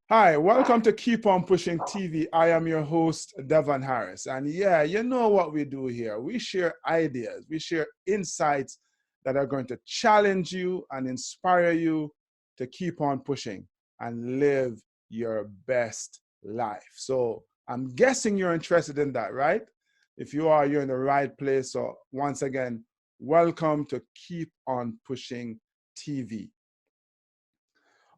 Hi, welcome to Keep On Pushing TV. I am your host, Devon Harris. And yeah, you know what we do here. We share ideas, we share insights that are going to challenge you and inspire you to keep on pushing and live your best life. So I'm guessing you're interested in that, right? If you are, you're in the right place. So once again, welcome to Keep On Pushing TV.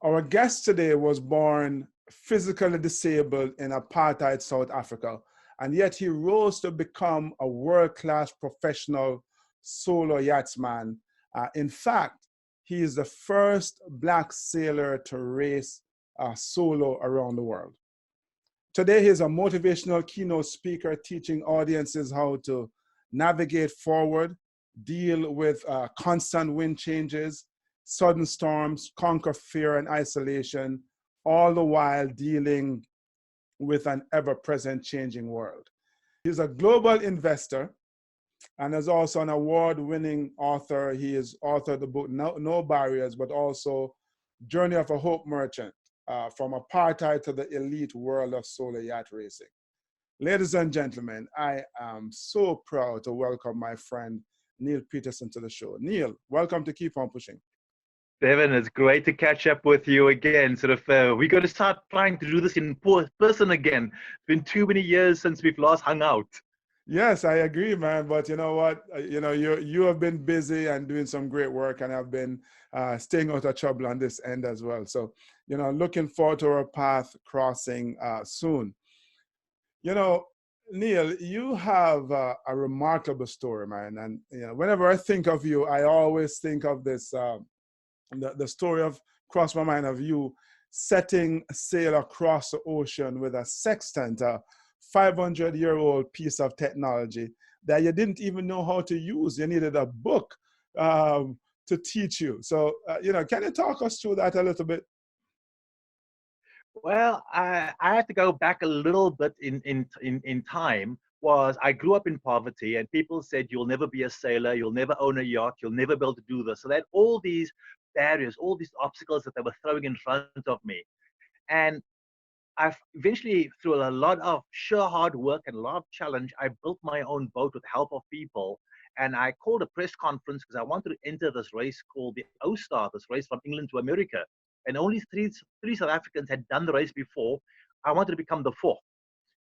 Our guest today was born physically disabled in apartheid South Africa, and yet he rose to become a world-class professional solo yachtsman. In fact, he is the first Black sailor to race solo around the world. Today, he's a motivational keynote speaker teaching audiences how to navigate forward, deal with constant wind changes, sudden storms, conquer fear and isolation, all the while dealing with an ever-present changing world. He's a global investor and is also an award-winning author. He has authored the book No Barriers, but also Journey of a Hope Merchant, from apartheid to the elite world of solar yacht racing. Ladies and gentlemen, I am so proud to welcome my friend Neal Petersen to the show. Neal, welcome to Keep On Pushing. Devon, it's great to catch up with you again. We got to start trying to do this in person again. It's been too many years since we've last hung out. Yes, I agree, man. But you know what? You have been busy and doing some great work, and I've been staying out of trouble on this end as well. So, looking forward to our path crossing soon. Neal, you have a remarkable story, man. And whenever I think of you, I always think of this. The story of crossed my mind of you setting sail across the ocean with a sextant, a 500-year-old piece of technology that you didn't even know how to use. You needed a book to teach you. So, can you talk us through that a little bit? Well, I have to go back a little bit in time. I grew up in poverty, and people said you'll never be a sailor, you'll never own a yacht, you'll never be able to do this. So that all these barriers, all these obstacles that they were throwing in front of me. And I've eventually, through a lot of sheer hard work and a lot of challenge, I built my own boat with the help of people. And I called a press conference because I wanted to enter this race called the O-Star, this race from England to America. And only three South Africans had done the race before. I wanted to become the fourth.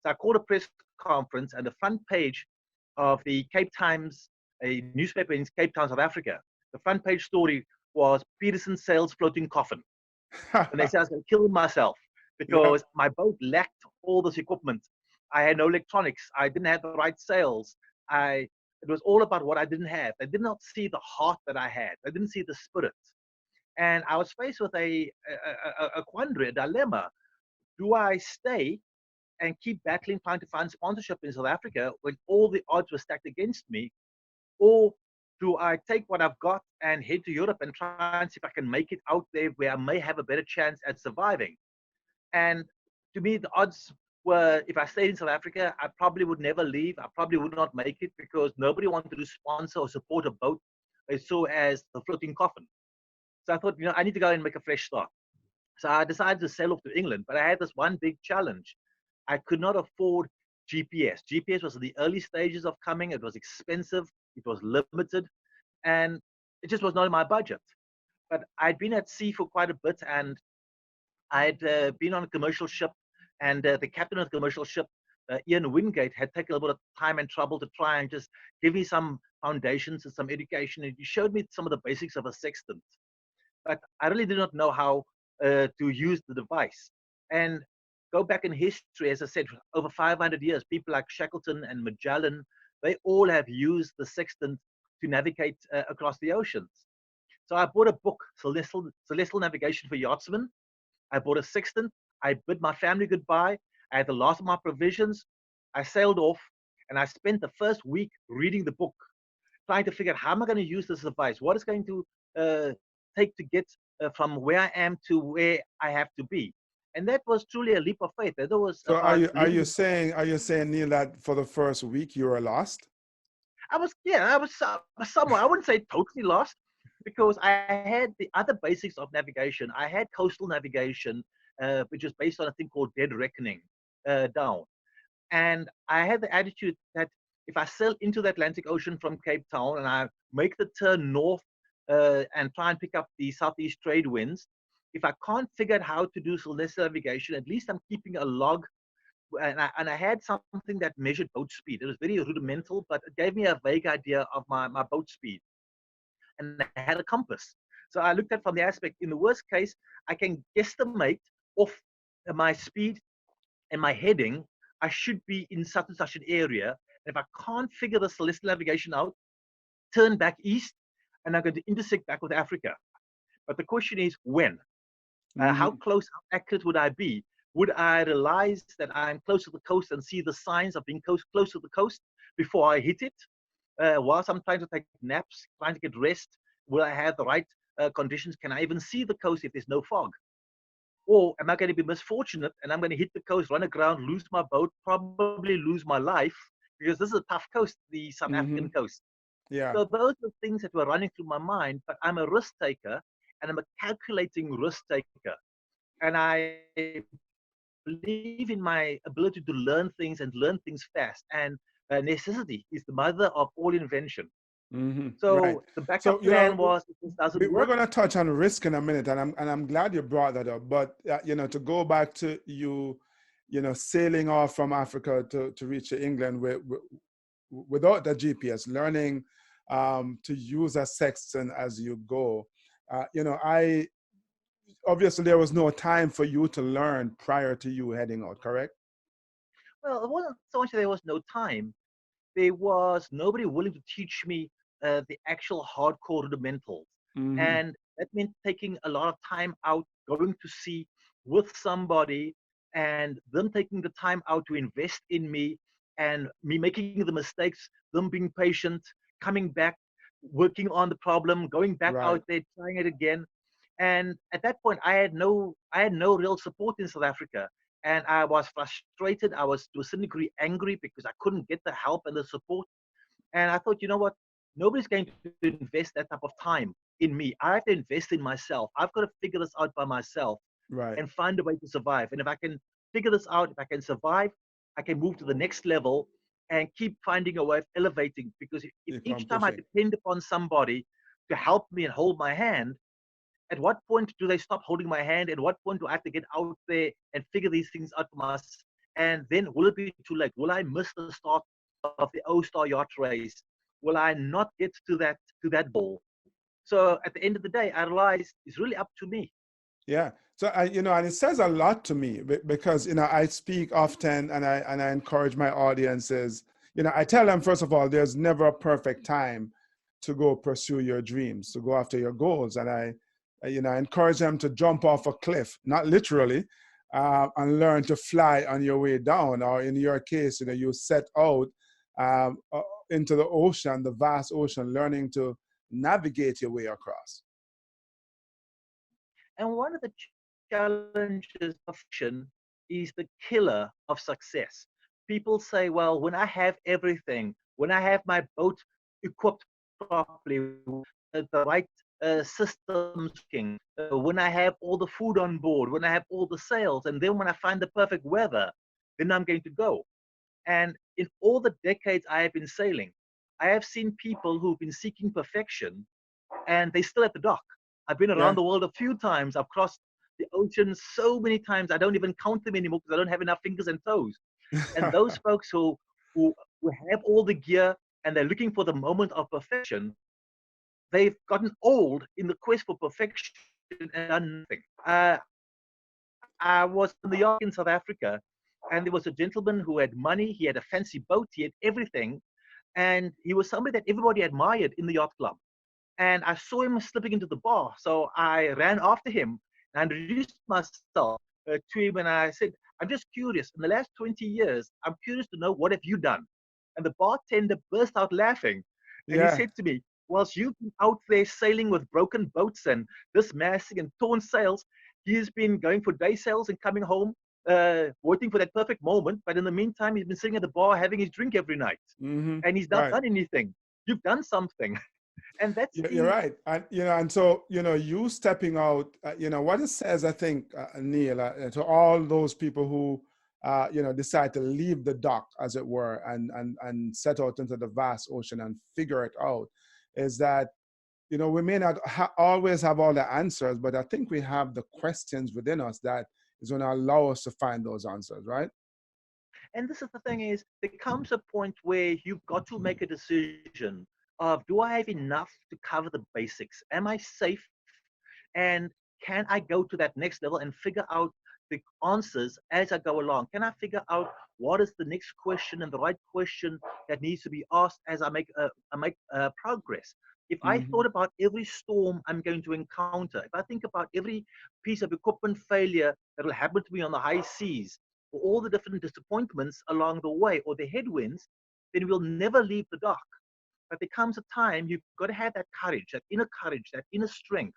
So I called a press conference, and the front page of the Cape Times, a newspaper in Cape Town, South Africa, the front page story was Petersen sails floating coffin. And they said I was going to kill myself because my boat lacked all this equipment. I had no electronics. I didn't have the right sails. It was all about what I didn't have. They did not see the heart that I had. They didn't see the spirit. And I was faced with a quandary, a dilemma. Do I stay and keep battling, trying to find sponsorship in South Africa when all the odds were stacked against me? Or do I take what I've got and head to Europe and try and see if I can make it out there where I may have a better chance at surviving? And to me, the odds were, if I stayed in South Africa, I probably would never leave. I probably would not make it because nobody wanted to sponsor or support a boat they saw as the floating coffin. So I thought, I need to go and make a fresh start. So I decided to sail off to England, but I had this one big challenge. I could not afford GPS. GPS was in the early stages of coming. It was expensive. It was limited. And it just was not in my budget. But I'd been at sea for quite a bit, and I'd been on a commercial ship, and the captain of the commercial ship, Ian Wingate, had taken a little bit of time and trouble to try and just give me some foundations and some education. And he showed me some of the basics of a sextant. But I really did not know how to use the device. And go back in history, as I said, over 500 years, people like Shackleton and Magellan, they all have used the sextant to navigate across the oceans. So I bought a book, Celestial Navigation for Yachtsmen. I bought a sextant. I bid my family goodbye. I had the last of my provisions. I sailed off, and I spent the first week reading the book, trying to figure out how am I going to use this device? What is going to take to get from where I am to where I have to be? And that was truly a leap of faith. That was So are you saying Neal, that for the first week you were lost? I was somewhat. I wouldn't say totally lost, because I had the other basics of navigation. I had coastal navigation, which is based on a thing called dead reckoning, down. And I had the attitude that if I sail into the Atlantic Ocean from Cape Town and I make the turn north and try and pick up the southeast trade winds, if I can't figure out how to do celestial navigation, at least I'm keeping a log. And I had something that measured boat speed. It was very rudimental, but it gave me a vague idea of my boat speed. And I had a compass. So I looked at from the aspect, in the worst case, I can guesstimate off my speed and my heading. I should be in such and such an area. And if I can't figure the celestial navigation out, turn back east, and I'm going to intersect back with Africa. But the question is when? How close, how accurate would I be? Would I realize that I'm close to the coast and see the signs of being close to the coast before I hit it? Whilst I'm trying to take naps, trying to get rest, will I have the right conditions? Can I even see the coast if there's no fog? Or am I going to be misfortunate and I'm going to hit the coast, run aground, lose my boat, probably lose my life, because this is a tough coast, the South African coast. Yeah. So those are things that were running through my mind, but I'm a risk taker and I'm a calculating risk taker. And I believe in my ability to learn things and learn things fast. And necessity is the mother of all invention. So Right. the backup So, plan was, if this doesn't we're work. going to touch on risk in a minute, and I'm glad you brought that up. But to go back to you, sailing off from Africa to reach England without the GPS, learning to use a sextant as you go. I obviously there was no time for you to learn prior to you heading out, correct? Well, it wasn't so much that there was no time. There was nobody willing to teach me the actual hardcore fundamentals. And that meant taking a lot of time out, going to sea with somebody, and them taking the time out to invest in me, and me making the mistakes, them being patient, coming back, working on the problem, going back Right. out there, trying it again. And at that point, I had no real support in South Africa. And I was frustrated. I was to a certain degree angry because I couldn't get the help and the support. And I thought, you know what? Nobody's going to invest that type of time in me. I have to invest in myself. I've got to figure this out by myself Right. and find a way to survive. And if I can figure this out, if I can survive, I can move to the next level and keep finding a way of elevating. Because if Keep on each time I pushing. depend upon somebody to help me and hold my hand, at what point do they stop holding my hand? At what point do I have to get out there and figure these things out for myself? And then will it be too late? Will I miss the start of the O-Star yacht race? Will I not get to that goal? So at the end of the day, I realized it's really up to me. Yeah. So and it says a lot to me because I speak often, and I encourage my audiences. I tell them, first of all, there's never a perfect time to go pursue your dreams, to go after your goals, and I encourage them to jump off a cliff, not literally, and learn to fly on your way down. Or in your case, you set out into the ocean, the vast ocean, learning to navigate your way across. And one of the challenges of fiction is the killer of success. People say, well, when I have everything, when I have my boat equipped properly, the right systems working, when I have all the food on board, when I have all the sails, and then when I find the perfect weather, then I'm going to go. And in all the decades I have been sailing, I have seen people who've been seeking perfection and they're still at the dock. I've been around Yeah. the world a few times. I've crossed the ocean so many times. I don't even count them anymore because I don't have enough fingers and toes. And those folks who have all the gear and they're looking for the moment of perfection, they've gotten old in the quest for perfection and done nothing. I was in the yacht in South Africa, and there was a gentleman who had money. He had a fancy boat. He had everything, and he was somebody that everybody admired in the yacht club. And I saw him slipping into the bar. So I ran after him and introduced myself to him. And I said, I'm just curious. In the last 20 years, I'm curious to know, what have you done? And the bartender burst out laughing. And he Yeah. said to me, whilst you've been out there sailing with broken boats and dismasting and torn sails, he's been going for day sails and coming home, waiting for that perfect moment. But in the meantime, he's been sitting at the bar having his drink every night. And he's not Right. done anything. You've done something. And that's You're the right. And, and so, you stepping out, what it says, I think, Neal, to all those people who, decide to leave the dock, as it were, and set out into the vast ocean and figure it out, is that, we may not always have all the answers, but I think we have the questions within us that is going to allow us to find those answers, right? And this is the thing is, there comes a point where you've got to make a decision of, do I have enough to cover the basics? Am I safe? And can I go to that next level and figure out the answers as I go along? Can I figure out what is the next question and the right question that needs to be asked as I make progress? If I Mm-hmm. thought about every storm I'm going to encounter, if I think about every piece of equipment failure that will happen to me on the high seas, or all the different disappointments along the way, or the headwinds, then we'll never leave the dock. But there comes a time you've got to have that courage, that inner strength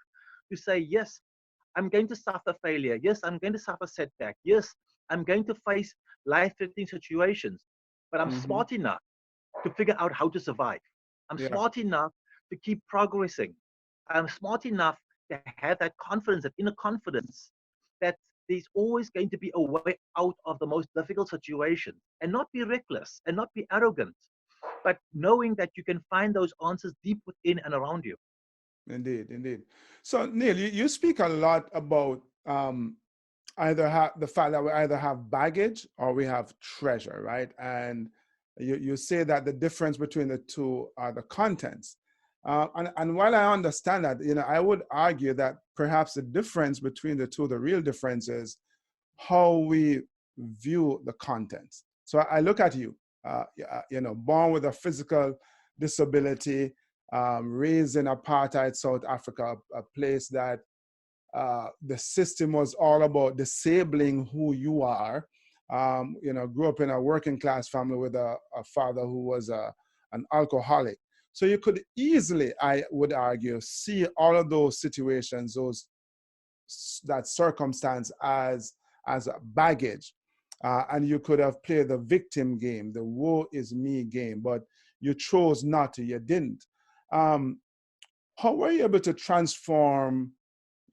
to say, yes, I'm going to suffer failure. Yes, I'm going to suffer setback. Yes, I'm going to face life-threatening situations, but I'm Mm-hmm. smart enough to figure out how to survive. I'm Yeah, smart enough to keep progressing. I'm smart enough to have that confidence, that inner confidence, that there's always going to be a way out of the most difficult situation, and not be reckless and not be arrogant, but knowing that you can find those answers deep within and around you. indeed, indeed. So, Neal, you speak a lot about either the fact that we either have baggage or we have treasure, right? And you say that the difference between the two are the contents. And while I understand that, I would argue that perhaps the difference between the two, the real difference is how we view the contents. So I look at you, born with a physical disability, raised in apartheid South Africa, a place that the system was all about disabling who you are. Grew up in a working class family with a father who was an alcoholic. So you could easily, I would argue, see all of those situations, that circumstance as a baggage. And you could have played the victim game, the woe is me game, but you chose not to, you didn't. Um, how were you able to transform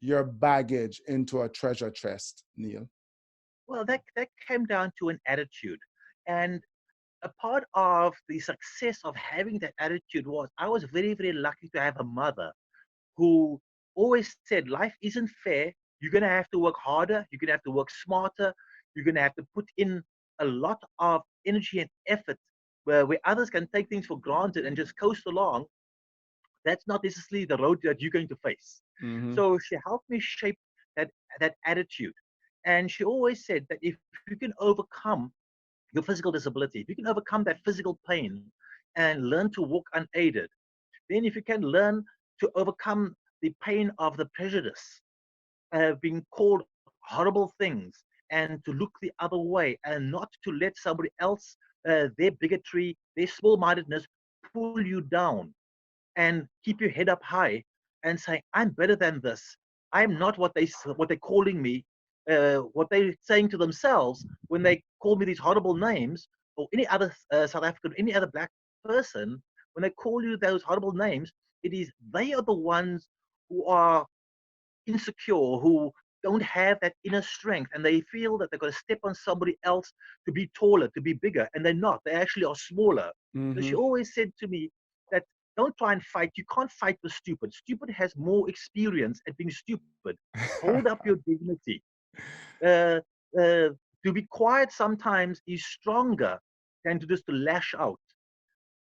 your baggage into a treasure chest, Neal? Well, that came down to an attitude. And a part of the success of having that attitude was I was very, very lucky to have a mother who always said life isn't fair. You're going to have to work harder. You're going to have to work smarter. You're going to have to put in a lot of energy and effort where others can take things for granted and just coast along. That's not necessarily the road that you're going to face. Mm-hmm. So she helped me shape that, that attitude. And she always said that if you can overcome your physical disability, if you can overcome that physical pain and learn to walk unaided, then if you can learn to overcome the pain of the prejudice, being called horrible things, and to look the other way and not to let somebody else, their bigotry, their small-mindedness pull you down, and keep your head up high and say, I'm better than this. I'm not what they're calling me, what they're saying to themselves when they call me these horrible names, or any other South African, any other black person, when they call you those horrible names, it is they are the ones who are insecure, who don't have that inner strength, and they feel that they've got to step on somebody else to be taller, to be bigger, and they're not. They actually are smaller. So she Mm-hmm. always said to me that don't try and fight. You can't fight the stupid. Stupid has more experience at being stupid. Hold up your dignity. Uh, to be quiet sometimes is stronger than to just to lash out.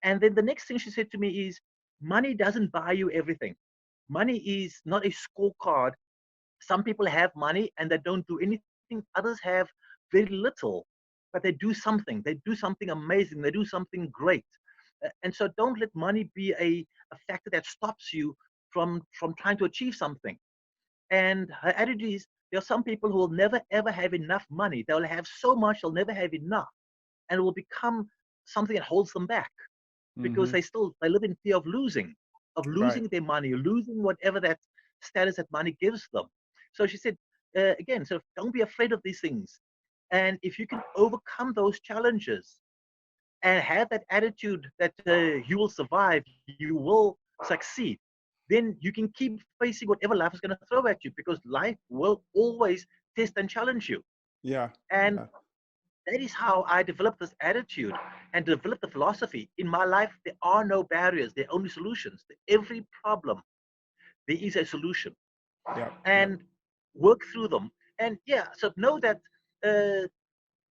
And then the next thing she said to me is, money doesn't buy you everything. Money is not a scorecard. Some people have money and they don't do anything. Others have very little, but they do something. They do something amazing. They do something great. And so don't let money be a factor that stops you from trying to achieve something. And her attitude is, there are some people who will never ever have enough money. They'll have so much, they'll never have enough. And it will become something that holds them back because Mm-hmm. they live in fear of Right. losing their money, losing whatever that status that money gives them. So she said, again, so don't be afraid of these things. And if you can overcome those challenges and have that attitude that you will survive, you will succeed, then you can keep facing whatever life is going to throw at you, because life will always test and challenge you. Yeah. And Yeah. that is how I developed this attitude and developed the philosophy. In my life, there are no barriers, there are only solutions. Every problem, there is a solution, Yeah. Yeah. and work through them. And yeah, so know that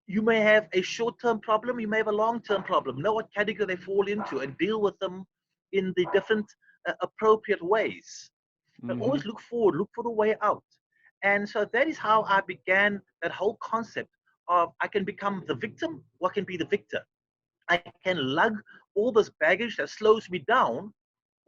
you may have a short-term problem, you may have a long-term problem. Know what category they fall into and deal with them in the different appropriate ways. But Mm-hmm. always look forward, look for the way out. And so that is how I began that whole concept of I can become the victim, or I can be the victor. I can lug all this baggage that slows me down,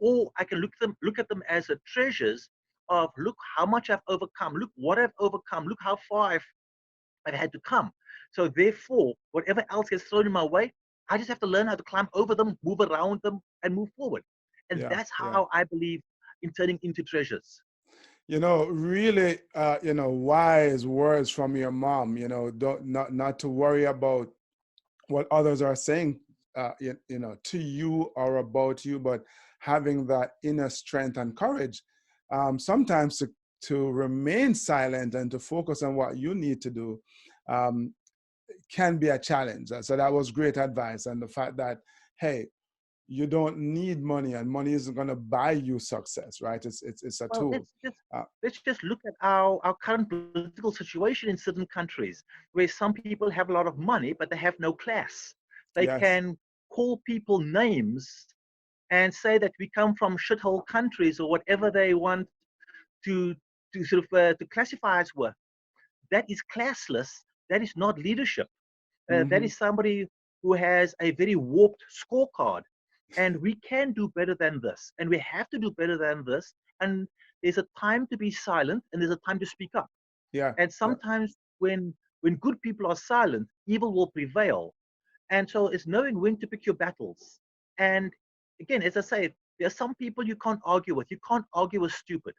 or I can look at them as a treasures of look how much I've overcome, look what I've overcome, look how far I've had to come. So therefore, whatever else gets thrown in my way, I just have to learn how to climb over them, move around them, and move forward. And Yeah. that's Yeah. how I believe in turning into treasures. Really, wise words from your mom. Don't not to worry about what others are saying, to you or about you, but having that inner strength and courage, sometimes to remain silent and to focus on what you need to do, um, can be a challenge. So that was great advice, and the fact that, hey, you don't need money, and money isn't going to buy you success, right? It's a Well, tool. Uh, let's just look at our current political situation in certain countries, where some people have a lot of money, but they have no class. They yes. can call people names and say that we come from shithole countries or whatever they want to sort of to classify us with. That is classless. That is not leadership. That Mm-hmm. is somebody who has a very warped scorecard. And we can do better than this. And we have to do better than this. And there's a time to be silent and there's a time to speak up. Yeah. And Yeah. sometimes when good people are silent, evil will prevail. And so it's knowing when to pick your battles. And again, as I say, there are some people you can't argue with. You can't argue with stupid.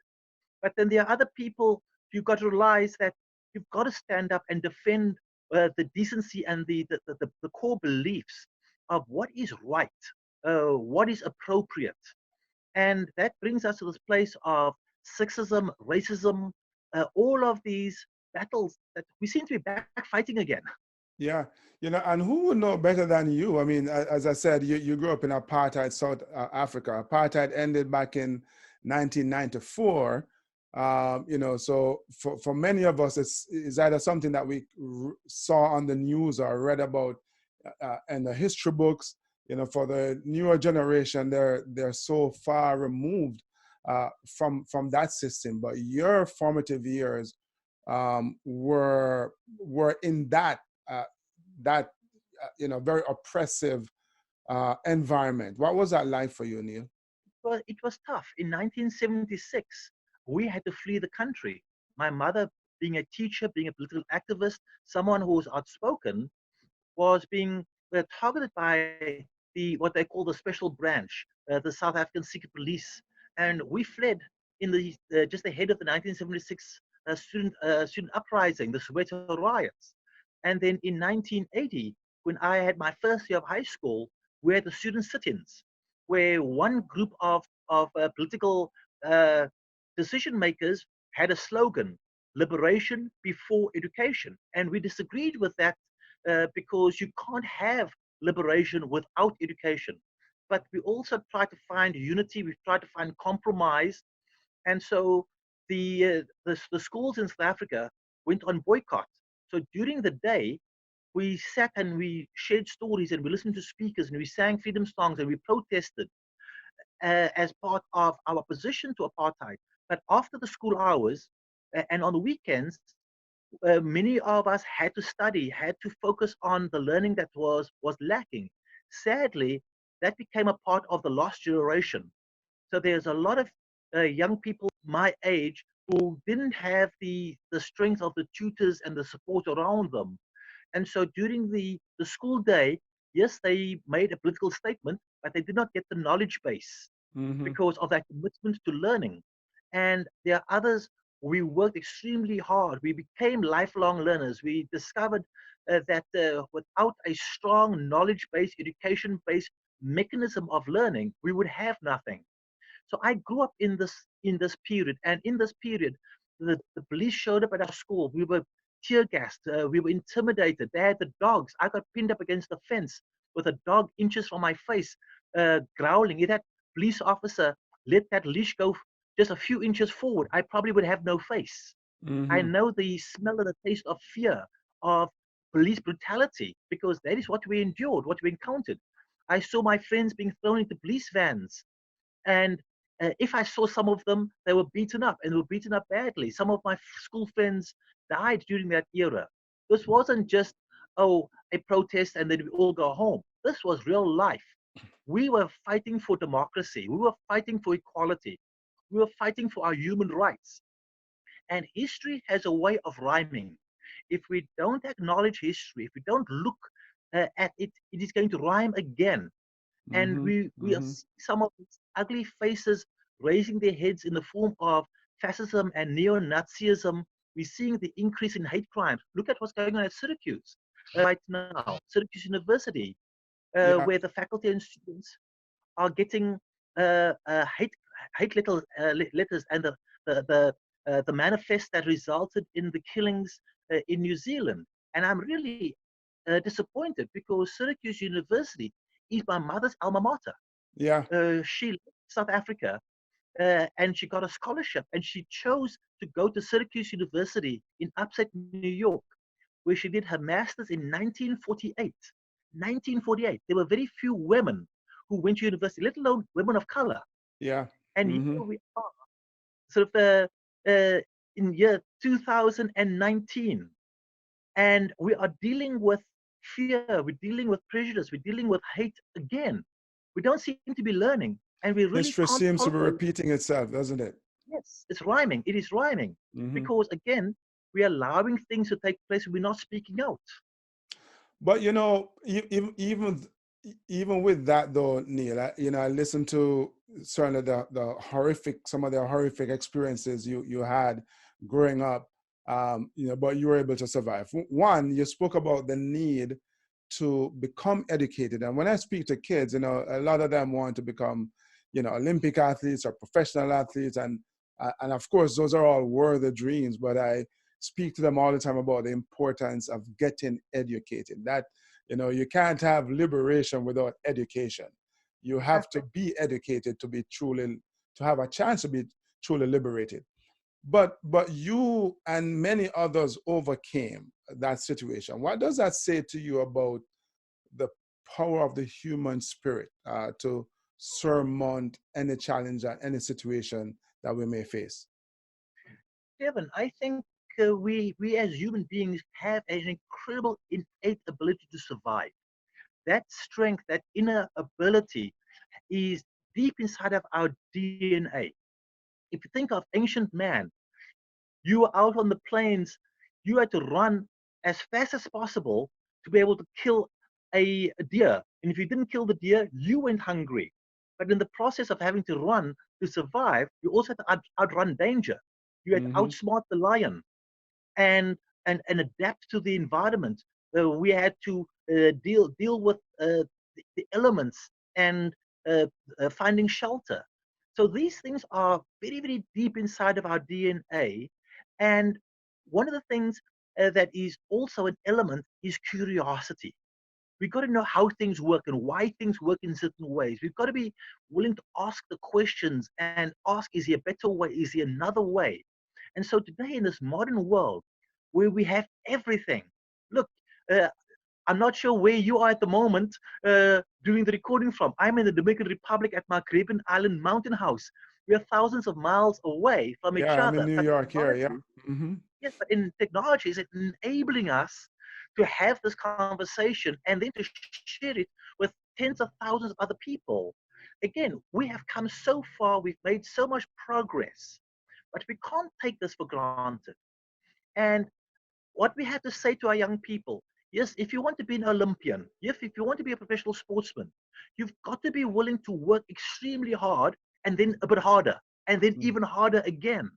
But then there are other people you've got to realize that you've got to stand up and defend the decency and the core beliefs of what is right, what is appropriate. And that brings us to this place of sexism, racism, all of these battles that we seem to be back fighting again. Yeah, and who would know better than you? I mean, as I said, you grew up in apartheid South Africa. Apartheid ended back in 1994. So for many of us, it's either something that we saw on the news or read about in the history books. For the newer generation, they're so far removed from that system. But your formative years were in uh, that very oppressive environment. What was that like for you, Neal? Well, it was tough. In 1976, we had to flee the country. My mother, being a teacher, being a political activist, someone who was outspoken, was being targeted by what they call the special branch, the South African Secret Police, and we fled in the just ahead of the 1976 student uprising, the Soweto riots, and then in 1980, when I had my first year of high school, we had the student sit-ins, where one group of political uh, decision makers had a slogan: "Liberation before education," and we disagreed with that because you can't have liberation without education. But we also try to find unity, we try to find compromise. And so the schools in South Africa went on boycott. So during the day, we sat and we shared stories and we listened to speakers and we sang freedom songs and we protested as part of our opposition to apartheid. But after the school hours and on the weekends, many of us had to study, had to focus on the learning that was lacking. Sadly, that became a part of the lost generation. So there's a lot of young people my age who didn't have the strength of the tutors and the support around them. And so during the school day, yes, they made a political statement, but they did not get the knowledge base Mm-hmm. because of that commitment to learning. And there are others, we worked extremely hard. We became lifelong learners. We discovered that without a strong knowledge based, education based mechanism of learning, we would have nothing. So I grew up in this period, and in this period, the police showed up at our school. We were tear gassed. We were intimidated. They had the dogs. I got pinned up against the fence with a dog inches from my face, growling. If that police officer let that leash go just a few inches forward, I probably would have no face. I Mm-hmm. know the smell and the taste of fear, of police brutality, because that is what we endured, what we encountered. I saw my friends being thrown into police vans, and if I saw some of them, they were beaten up, and they were beaten up badly. Some of my school friends died during that era. This wasn't just, oh, a protest and then we all go home. This was real life. We were fighting for democracy. We were fighting for equality. We were fighting for our human rights. And history has a way of rhyming. If we don't acknowledge history, if we don't look at it, it is going to rhyme again. And Mm-hmm. we are Mm-hmm. seeing some of these ugly faces raising their heads in the form of fascism and neo-Nazism. We're seeing the increase in hate crimes. Look at what's going on at Syracuse right now, Syracuse University, Yeah. where the faculty and students are getting hate little letters, and the manifest that resulted in the killings in New Zealand. And I'm really disappointed because Syracuse University is my mother's alma mater. Yeah. She left South Africa and she got a scholarship, and she chose to go to Syracuse University in upstate New York, where she did her master's in 1948. 1948. There were very few women who went to university, let alone women of color. Yeah. And Mm-hmm. here we are, sort of in year 2019, and we are dealing with fear, we're dealing with prejudice, we're dealing with hate again. We don't seem to be learning, and we really History can't seems to be tolerate. repeating itself, doesn't it? Yes, it's rhyming. It is rhyming Mm-hmm. because again, we're allowing things to take place. We're not speaking out. But you know, even with that though, Neal, I listened to certainly the horrific, some of the horrific experiences you had growing up. But you were able to survive. One, you spoke about the need to become educated, and when I speak to kids, a lot of them want to become, Olympic athletes or professional athletes, and of course those are all worthy dreams. But I speak to them all the time about the importance of getting educated. That, you can't have liberation without education. You have to Exactly. be educated to have a chance to be truly liberated. But you and many others overcame that situation. What does that say to you about the power of the human spirit to surmount any challenge and any situation that we may face? Devon, I think we as human beings have an incredible innate ability to survive. That strength, that inner ability, is deep inside of our DNA. If you think of ancient man, you were out on the plains, you had to run as fast as possible to be able to kill a deer. And if you didn't kill the deer, you went hungry. But in the process of having to run to survive, you also had to outrun danger. You had to Mm-hmm. outsmart the lion and and adapt to the environment. We had to deal with the elements and uh, finding shelter. So these things are very, very deep inside of our DNA. And one of the things that is also an element is curiosity. We've got to know how things work and why things work in certain ways. We've got to be willing to ask the questions and ask, is there a better way? Is there another way? And so today in this modern world where we have everything, look, uh, I'm not sure where you are at the moment doing the recording from. I'm in the Dominican Republic at my Caribbean Island mountain house. We are thousands of miles away from each Yeah, I'm in other. New But York here. Yeah. technology, Mm-hmm. yes, but in technology, is it enabling us to have this conversation and then to share it with tens of thousands of other people? Again, we have come so far, we've made so much progress, but we can't take this for granted. And what we have to say to our young people, yes, if you want to be an Olympian, if you want to be a professional sportsman, you've got to be willing to work extremely hard and then a bit harder and then even harder again.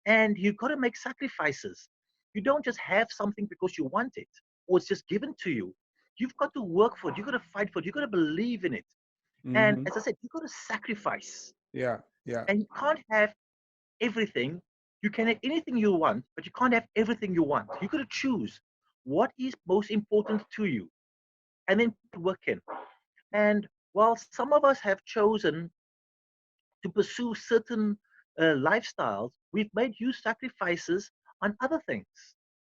And you've got to make sacrifices. You don't just have something because you want it or it's just given to you. You've got to work for it. You've got to fight for it. You've got to believe in it. And Mm-hmm. as I said, you've got to sacrifice. Yeah. Yeah. And you can't have everything. You can have anything you want, but you can't have everything you want. You got to choose what is most important to you and then put work in. And while some of us have chosen to pursue certain lifestyles, we've made huge sacrifices on other things.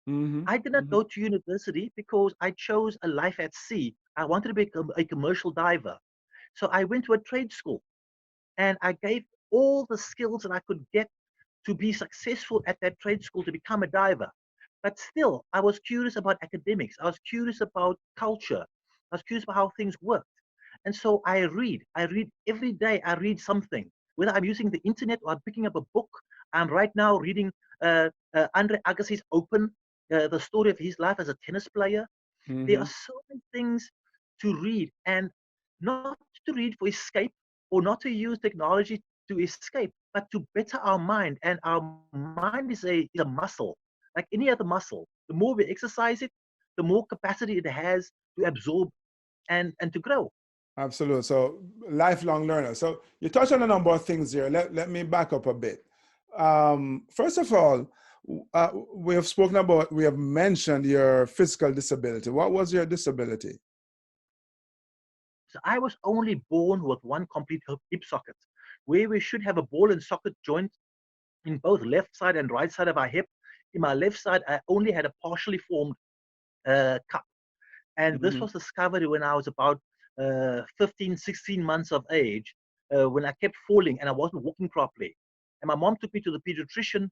Mm-hmm. I did not Mm-hmm. go to university because I chose a life at sea. I wanted to become a commercial diver. So I went to a trade school and I gave all the skills that I could get to be successful at that trade school to become a diver. But still, I was curious about academics. I was curious about culture. I was curious about how things worked. And so I read. I read every day. I read something. Whether I'm using the internet or I'm picking up a book, I'm right now reading Andre Agassi's Open, the story of his life as a tennis player. There Mm-hmm. are so many things to read, and not to read for escape or not to use technology to escape, but to better our mind. And our mind is a muscle, like any other muscle. The more we exercise it, the more capacity it has to absorb and to grow. Absolutely. So lifelong learner. So you touched on a number of things here. Let me back up a bit. First of all, we have spoken about, we have mentioned your physical disability. What was your disability? So I was only born with one complete hip socket, where we should have a ball and socket joint in both left side and right side of our hip. In my left side, I only had a partially formed cup. And this Mm-hmm. was discovered when I was about 15, 16 months of age, when I kept falling and I wasn't walking properly. And my mom took me to the pediatrician,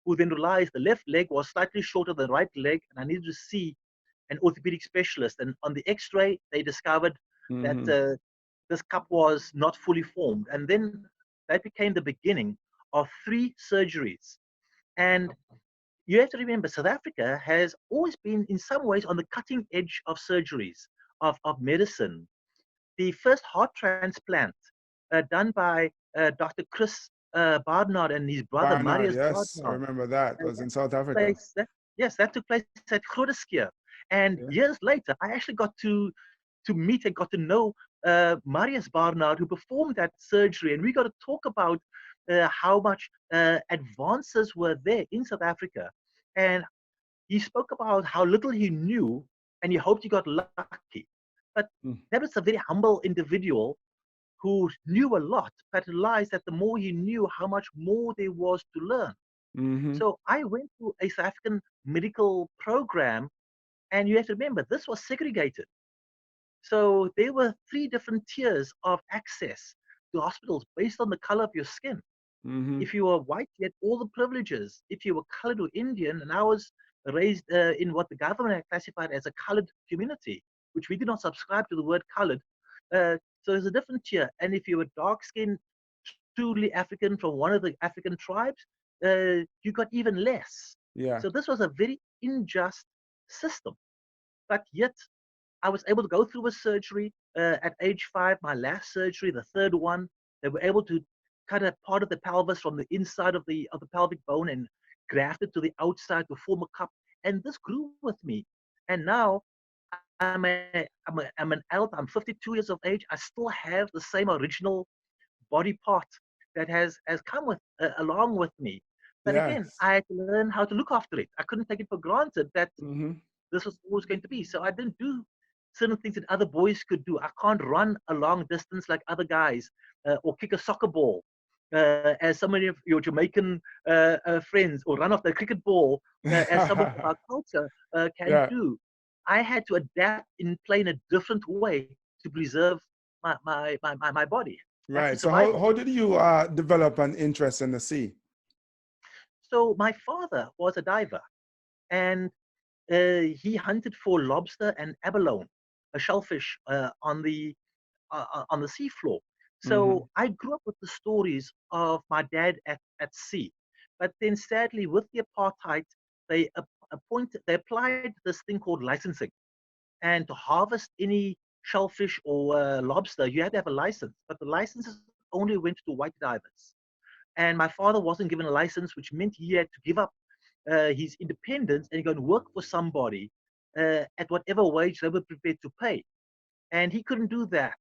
who then realized the left leg was slightly shorter than the right leg, and I needed to see an orthopedic specialist. And on the x-ray, they discovered that Mm-hmm. this cup was not fully formed. And then that became the beginning of 3 surgeries. And you have to remember, South Africa has always been, in some ways, on the cutting edge of surgeries, of medicine. The first heart transplant done by Dr. Chris Barnard and his brother, Barnard, Marius yes, I Barnard, remember that. Was that in South took Africa. place, yes, that took place at Grooteskier. And Yeah. years later, I actually got to meet and got to know Marius Barnard, who performed that surgery. And we got to talk about how much advances were there in South Africa. And he spoke about how little he knew and he hoped he got lucky. But that was a very humble individual who knew a lot, but realized that the more he knew, how much more there was to learn. Mm-hmm. So I went to a South African medical program, and you have to remember, this was segregated. So there were 3 different tiers of access to hospitals based on the color of your skin. Mm-hmm. If you were white, you had all the privileges. If you were colored or Indian, and I was raised in what the government had classified as a colored community, which we did not subscribe to the word colored. So there's a different tier. And if you were dark skinned, truly African from one of the African tribes, you got even less. Yeah. So this was a very unjust system. But yet I was able to go through a surgery at age 5, my last surgery, the third one. They were able to cut a part of the pelvis from the inside of the pelvic bone and graft it to the outside to form a cup. And this grew with me. And now I'm an adult. I'm 52 years of age. I still have the same original body part that has come with along with me. But again, Yes. I had to learn how to look after it. I couldn't take it for granted that Mm-hmm. this was always going to be. So I didn't do certain things that other boys could do. I can't run a long distance like other guys or kick a soccer ball. As so many of your Jamaican friends, or run off the cricket ball, as some of our culture can Yeah. do. I had to adapt in play in a different way to preserve my body. That's the Right. So survival. how did you develop an interest in the sea? So my father was a diver, and he hunted for lobster and abalone, a shellfish, on the seafloor. Mm-hmm. So I grew up with the stories of my dad at sea. But then sadly, with the apartheid, they they applied this thing called licensing. And to harvest any shellfish or lobster, you had to have a license. But the licenses only went to white divers. And my father wasn't given a license, which meant he had to give up his independence and go and work for somebody at whatever wage they were prepared to pay. And he couldn't do that.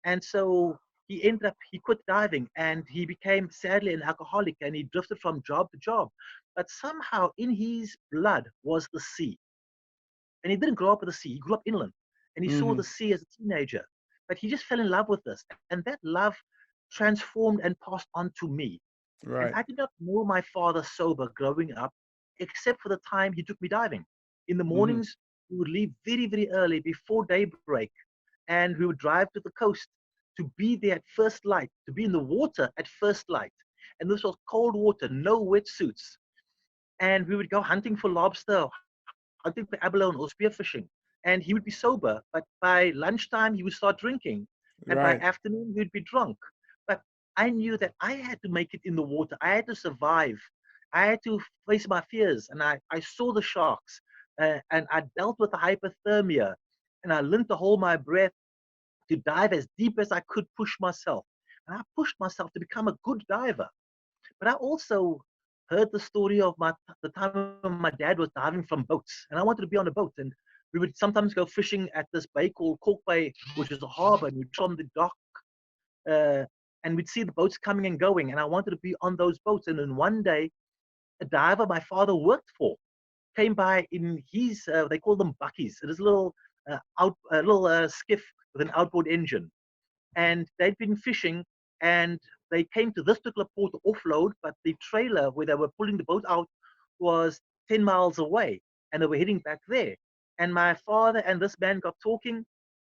And so he quit diving and he became sadly an alcoholic and he drifted from job to job. But somehow in his blood was the sea. And he didn't grow up with the sea, he grew up inland. And he saw the Mm-hmm. sea as a teenager. But he just fell in love with this. And that love transformed and passed on to me. And Right. I did not know my father sober growing up, except for the time he took me diving. In the Mm-hmm. mornings, we would leave very, very early before daybreak, and we would drive to the coast to be there at first light, to be in the water at first light. And this was cold water, no wetsuits. And we would go hunting for lobster, hunting for abalone or spearfishing. And he would be sober, but by lunchtime, he would start drinking. And by Right. afternoon, he would be drunk. But I knew that I had to make it in the water. I had to survive. I had to face my fears. And I saw the sharks. And I dealt with the hypothermia. And I learned to hold my breath, to dive as deep as I could push myself. And I pushed myself to become a good diver. But I also heard the story of the time when my dad was diving from boats, and I wanted to be on a boat. And we would sometimes go fishing at this bay called Cork Bay, which is a harbor, and we'd from the dock, uh, and we'd see the boats coming and going. And I wanted to be on those boats. And then one day, a diver my father worked for came by in his, they call them buckies. It is a little skiff with an outboard engine, and they'd been fishing and they came to this particular port to offload, but the trailer where they were pulling the boat out was 10 miles away and they were heading back there. And my father and this man got talking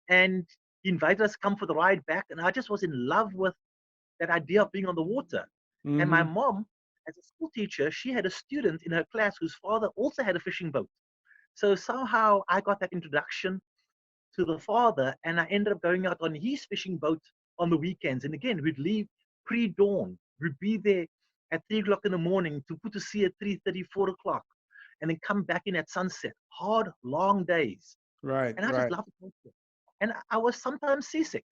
and he invited us to come for the ride back. And I just was in love with that idea of being on the water. And my Mm-hmm. mom, as a school teacher, she had a student in her class whose father also had a fishing boat. So somehow I got that introduction to the father, and I ended up going out on his fishing boat on the weekends. And again, we'd leave pre-dawn. We'd be there at 3 o'clock in the morning to put to sea at 3:30, 4 o'clock, and then come back in at sunset. Hard, long days. Right. And I just Right. loved it. And I was sometimes seasick.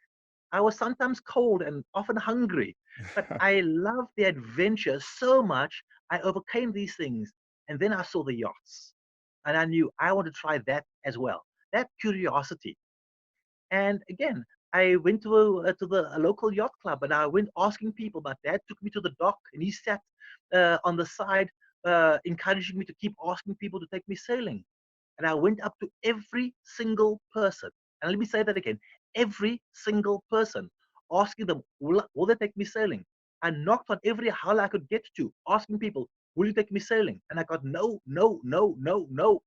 I was sometimes cold and often hungry. But I loved the adventure so much, I overcame these things. And then I saw the yachts. And I knew I want to try that as well. That curiosity. And again, I went a local yacht club and I went asking people. My dad took me to the dock and he sat on the side, encouraging me to keep asking people to take me sailing. And I went up to every single person. And let me say that again, every single person, asking them, will they take me sailing? I knocked on every house I could get to, asking people, will you take me sailing? And I got no, no, no, no, no.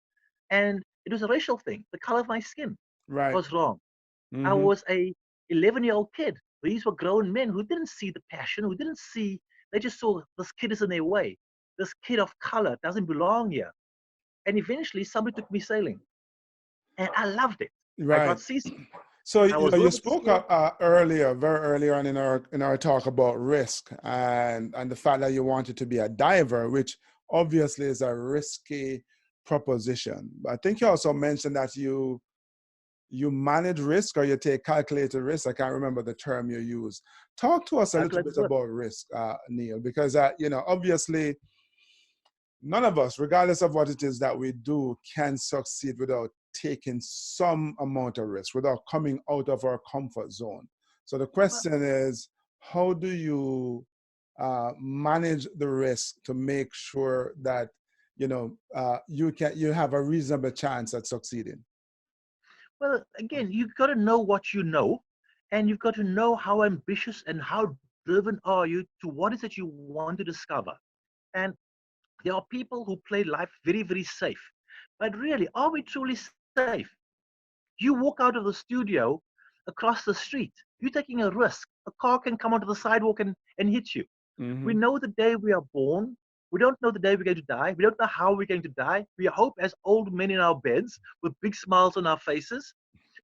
And it was a racial thing. The color of my skin Right. was wrong. I Mm-hmm. was a 11-year-old kid. These were grown men who didn't see the passion, who didn't see, they just saw this kid is in their way. This kid of color doesn't belong here. And eventually somebody took me sailing and I loved it. I got Right. seasick. So I you was know a you little bit spoke scared. earlier, very early on in our talk about risk and the fact that you wanted to be a diver, which obviously is a risky proposition. But I think you also mentioned that you manage risk or you take calculated risk. I can't remember the term you use. Talk to us a little Calculated bit risk. about risk, Neal, because you know obviously none of us, regardless of what it is that we do, can succeed without taking some amount of risk, without coming out of our comfort zone. So the Well, question is, how do you manage the risk to make sure that you have a reasonable chance at succeeding? well, again, you've got to know what you know, and you've got to know how ambitious and how driven are you to what is it you want to discover. And there are people who play life very, very safe. But really, are we truly safe? You walk out of the studio across the street, you're taking a risk. A car can come onto the sidewalk and hit you. We Mm-hmm. know the day we are born. We don't know the day we're going to die. We don't know how we're going to die. We hope as old men in our beds with big smiles on our faces,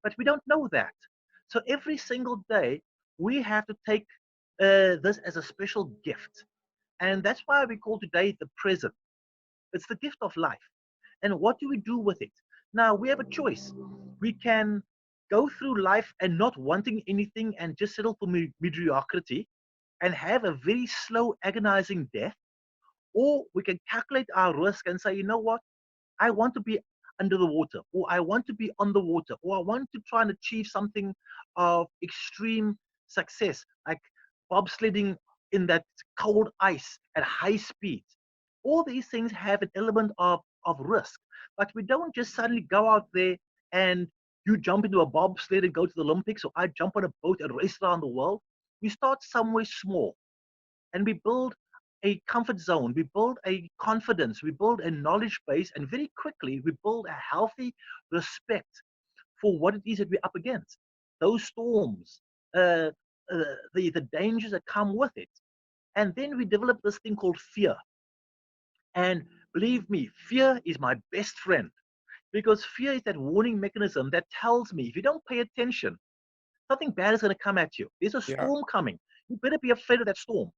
but we don't know that. So every single day, we have to take this as a special gift. And that's why we call today the present. It's the gift of life. And what do we do with it? Now, we have a choice. We can go through life and not wanting anything and just settle for mediocrity and have a very slow, agonizing death. Or we can calculate our risk and say, you know what? I want to be under the water, or I want to be on the water, or I want to try and achieve something of extreme success, like bobsledding in that cold ice at high speed. All these things have an element of risk, but we don't just suddenly go out there and you jump into a bobsled and go to the Olympics, or I jump on a boat and race around the world. We start somewhere small and we build a comfort zone, we build a confidence, we build a knowledge base, and very quickly we build a healthy respect for what it is that we're up against. Those storms, uh, the dangers that come with it. And then we develop this thing called fear. And believe me, fear is my best friend because fear is that warning mechanism that tells me if you don't pay attention, something bad is going to come at you. There's a Yeah, storm coming. You better be afraid of that storm.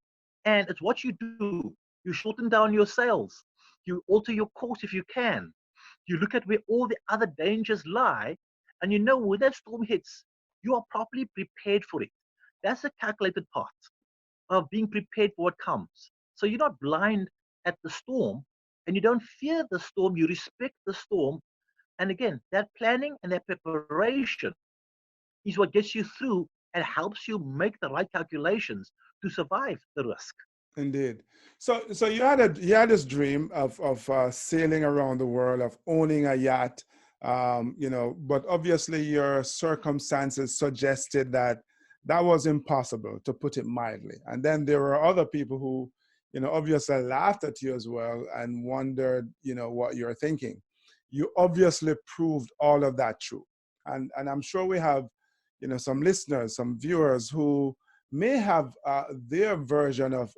And it's what you do. You shorten down your sails. You alter your course if you can. You look at where all the other dangers lie, and you know when that storm hits, you are properly prepared for it. That's the calculated part of being prepared for what comes. So you're not blind at the storm, and you don't fear the storm. You respect the storm. And again, that planning and that preparation is what gets you through and helps you make the right calculations to survive the risk. indeed. So you had this dream of sailing around the world, of owning a yacht, but obviously your circumstances suggested that that was impossible, to put it mildly. And then there were other people who, obviously laughed at you as well and wondered, what you're thinking. You obviously proved all of that true. And I'm sure we have, some listeners, some viewers who may have their version of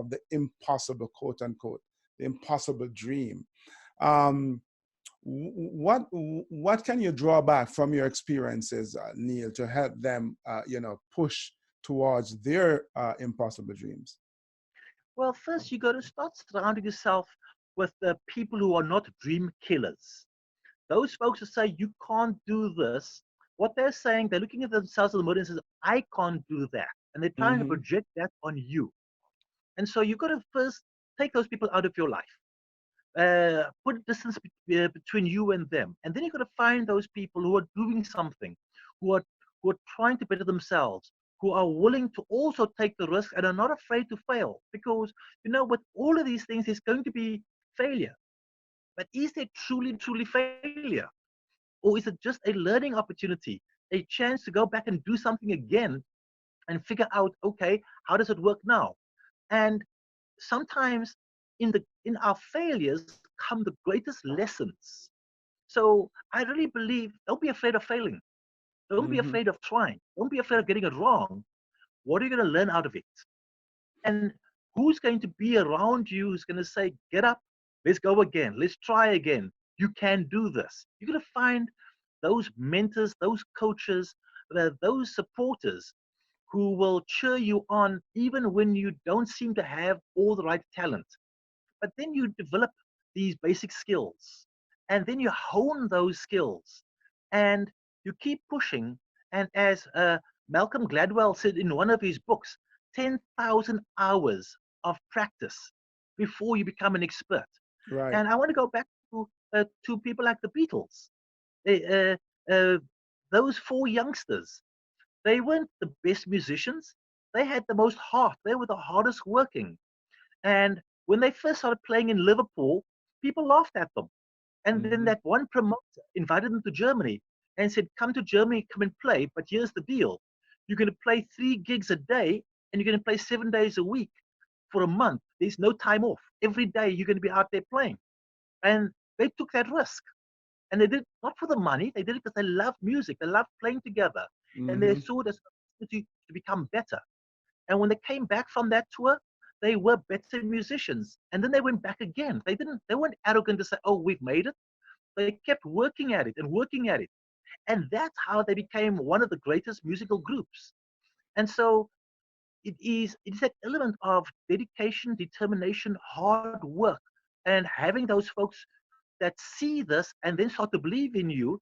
the impossible, quote unquote, the impossible dream. Um, what can you draw back from your experiences, Neal, to help them, push towards their impossible dreams? Well, first you got to start surrounding yourself with the people who are not dream killers. Those folks who say you can't do this, what they're saying, they're looking at themselves in the mirror and says, I can't do that. And they're trying to Mm-hmm. project that on you. And so you've got to first take those people out of your life. Put distance between you and them. And then you've got to find those people who are doing something, who are who are trying to better themselves, who are willing to also take the risk and are not afraid to fail. Because with all of these things, there's going to be failure. But is there truly failure? Or is it just a learning opportunity, a chance to go back and do something again and figure out, okay, how does it work now? And sometimes in our failures come the greatest lessons. So I really believe don't be afraid of failing. Don't be Mm-hmm. afraid of trying. Don't be afraid of getting it wrong. What are you going to learn out of it? And who's going to be around you who's going to say, get up, let's go again, let's try again. You can do this. You're going to find those mentors, those coaches, those supporters who will cheer you on even when you don't seem to have all the right talent. But then you develop these basic skills and then you hone those skills and you keep pushing. And as Malcolm Gladwell said in one of his books, 10,000 hours of practice before you become an expert. Right. And I want to go back to people like the Beatles. They, uh, those four youngsters, they weren't the best musicians. They had the most heart. They were the hardest working. And when they first started playing in Liverpool, people laughed at them. And then Mm-hmm. that one promoter invited them to Germany and said, come to Germany, come and play. But here's the deal. You're going to play 3 gigs a day and you're going to play 7 days a week for a month. There's no time off. Every day you're going to be out there playing. And they took that risk. And they did it not for the money. They did it because they loved music. They loved playing together. And they Mm-hmm. saw it as an opportunity to become better. And when they came back from that tour, they were better musicians. And then they went back again. They weren't arrogant to say, oh, we've made it. They kept working at it and working at it. And that's how they became one of the greatest musical groups. And so it is that element of dedication, determination, hard work, and having those folks that see this and then start to believe in you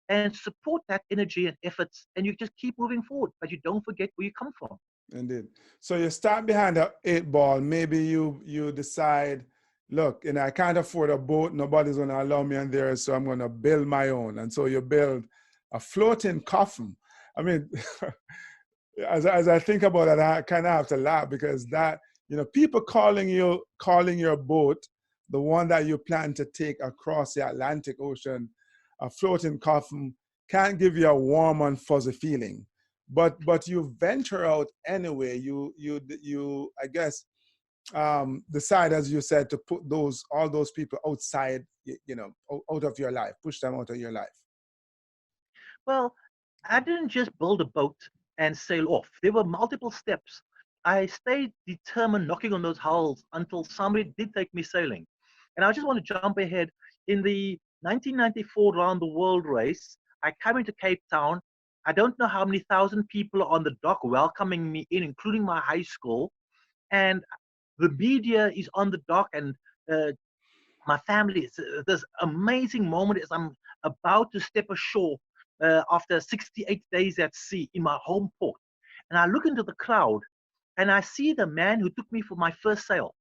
and support that energy and efforts, and you just keep moving forward, but you don't forget where you come from. Indeed. So you start behind the 8 ball. Maybe you decide, look, I can't afford a boat. Nobody's going to allow me in there, so I'm going to build my own. And so you build a floating coffin. I mean, as I think about it, I kind of have to laugh because that, people calling your boat, the one that you plan to take across the Atlantic Ocean, a floating coffin, can't give you a warm and fuzzy feeling. But you venture out anyway. You I guess decide, as you said, to put all those people outside, out of your life, push them out of your life. Well, I didn't just build a boat and sail off. There were multiple steps. I stayed determined knocking on those hulls until somebody did take me sailing. And I just want to jump ahead. In the 1994 round the world race, I came into Cape Town. I don't know how many thousand people are on the dock welcoming me in, including my high school. And the media is on the dock, and uh, my family. It's this amazing moment as I'm about to step ashore after 68 days at sea in my home port. And I look into the crowd and I see the man who took me for my first sail.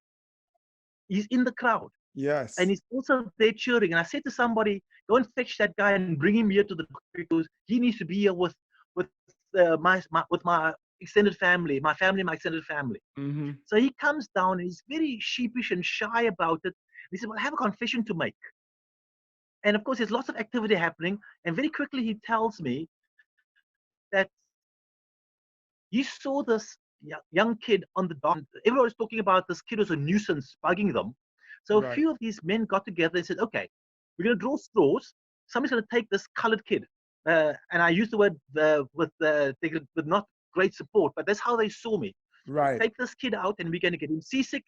He's in the crowd and Yes. he's also there cheering. And I said to somebody, go and fetch that guy and bring him here to the dock because he needs to be here with my extended family, my extended family. Mm-hmm. So he comes down and he's very sheepish and shy about it. He said, well, I have a confession to make. And of course, there's lots of activity happening. And very quickly, he tells me that he saw this young kid on the dock. Everyone was talking about this kid was a nuisance, bugging them. So a Right. few of these men got together and said, okay, we're going to draw straws. Somebody's going to take this colored kid. And I use the word with not great support, but that's how they saw me. Right. Take this kid out and we're going to get him seasick.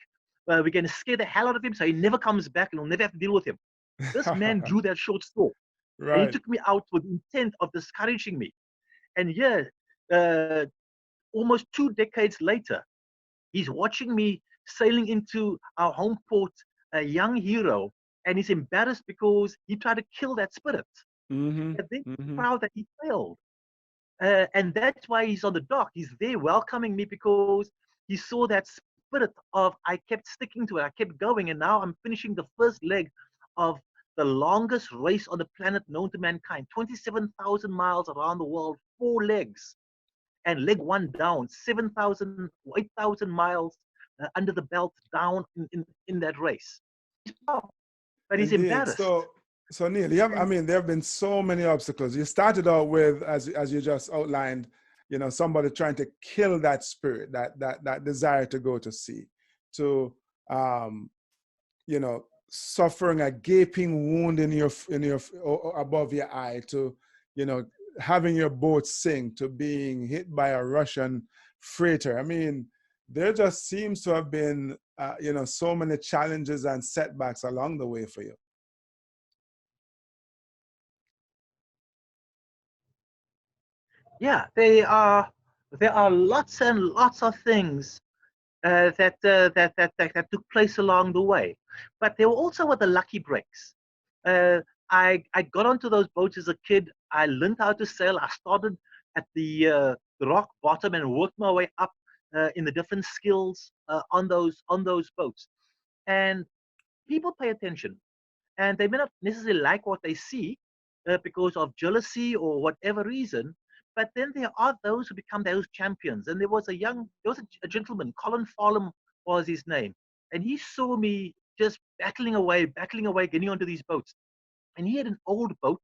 We're going to scare the hell out of him so he never comes back and we'll never have to deal with him. This man drew that short straw. And he Right. took me out with intent of discouraging me. And yeah, uh, almost 2 decades later, he's watching me sailing into our home port, a young hero, and he's embarrassed because he tried to kill that spirit. Mm-hmm. But then he's Mm-hmm. proud that he failed. And that's why he's on the dock. He's there welcoming me because he saw that spirit of I kept sticking to it. I kept going. And now I'm finishing the first leg of the longest race on the planet known to mankind, 27,000 miles around the world, 4 legs. And leg one down, 7,000, 8,000 miles under the belt down in that race. He's proud, but he's Indeed. embarrassed. So Neal, I And mean, there have been so many obstacles. You started out with, as you just outlined, somebody trying to kill that spirit, that desire to go to sea, to um, suffering a gaping wound in your above your eye, to you know having your boat sink, to being hit by a Russian freighter. I mean, there just seems to have been so many challenges and setbacks along the way for you. yeah, there are lots and lots of things that took place along the way. But there were also the lucky breaks. Uh, I got onto those boats as a kid. I learned how to sail. I started at the rock bottom and worked my way up in the different skills on those boats. And people pay attention, and they may not necessarily like what they see because of jealousy or whatever reason. But then there are those who become those champions. And there was a gentleman, Colin Farlam was his name, and he saw me just battling away, getting onto these boats. And he had an old boat